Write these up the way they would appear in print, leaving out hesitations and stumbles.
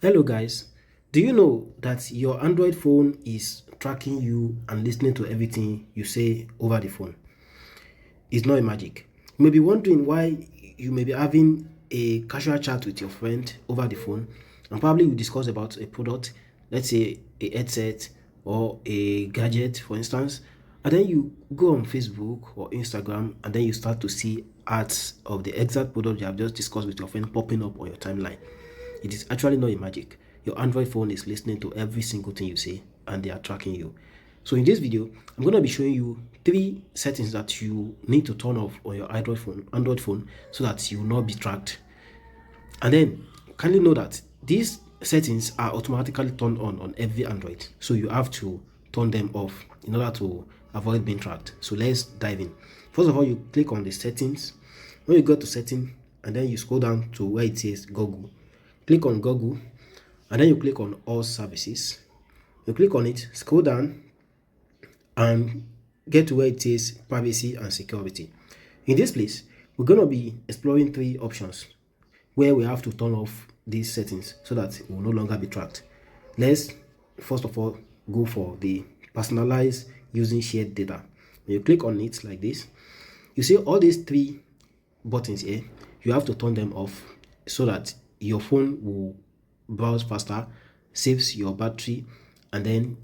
Hello guys, do you know that your Android phone is tracking you and listening to everything you say over the phone? It's not a magic. You may be wondering why you may be having a casual chat with your friend over the phone and probably you discuss about a product, let's say a headset or a gadget for instance, and then you go on Facebook or Instagram and then you start to see ads of the exact product you have just discussed with your friend popping up on your timeline. It is actually not a magic. Your Android phone is listening to every single thing you say and they are tracking you. So in this video, I'm going to be showing you three settings that you need to turn off on your Android phone so that you will not be tracked. And then kindly know that these settings are automatically turned on every Android. So you have to turn them off in order to avoid being tracked. So let's dive in. First of all, you click on the settings. When you go to setting and then you scroll down to where it says Google, click on Google and then you click on all services. You click on it, scroll down and get to where it says privacy and security. In this place, we're going to be exploring three options where we have to turn off these settings so that it will no longer be tracked. Let's first of all go for the personalized using shared data. When you click on it like this, you see all these three buttons here. You have to turn them off so that your phone will browse faster, saves your battery, and then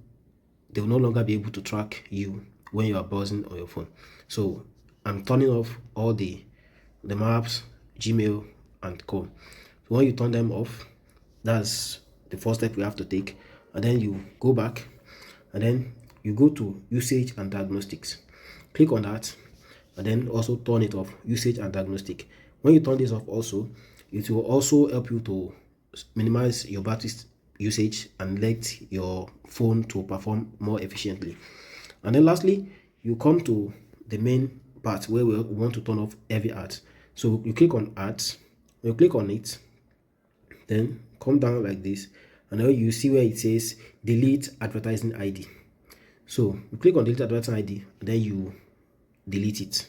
they will no longer be able to track you when you are browsing on your phone. So I'm turning off all the maps, Gmail, and co. So when you turn them off, that's the first step we have to take. And then you go back and then you go to usage and diagnostics. Click on that and then also turn it off, usage and diagnostic. When you turn this off also, it will also help you to minimize your battery usage and let your phone to perform more efficiently. And then lastly, you come to the main part where we want to turn off every ad. So you click on ads. When you click on it, then come down like this and now you see where it says delete advertising ID. So you click on delete advertising ID and then you delete it.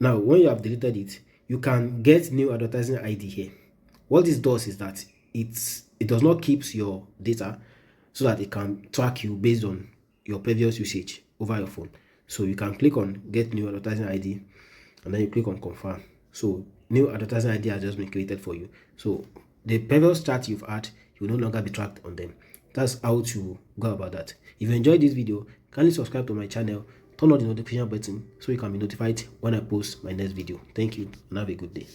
Now when you have deleted it, you can get new advertising ID here. What this does is that it does not keep your data so that it can track you based on your previous usage over your phone. So you can click on get new advertising ID and then you click on confirm. So new advertising ID has just been created for you. So the previous chat you've had, you will no longer be tracked on them. That's how to go about that. If you enjoyed this video, kindly subscribe to my channel, turn on the notification button so you can be notified when I post my next video. Thank you and have a good day.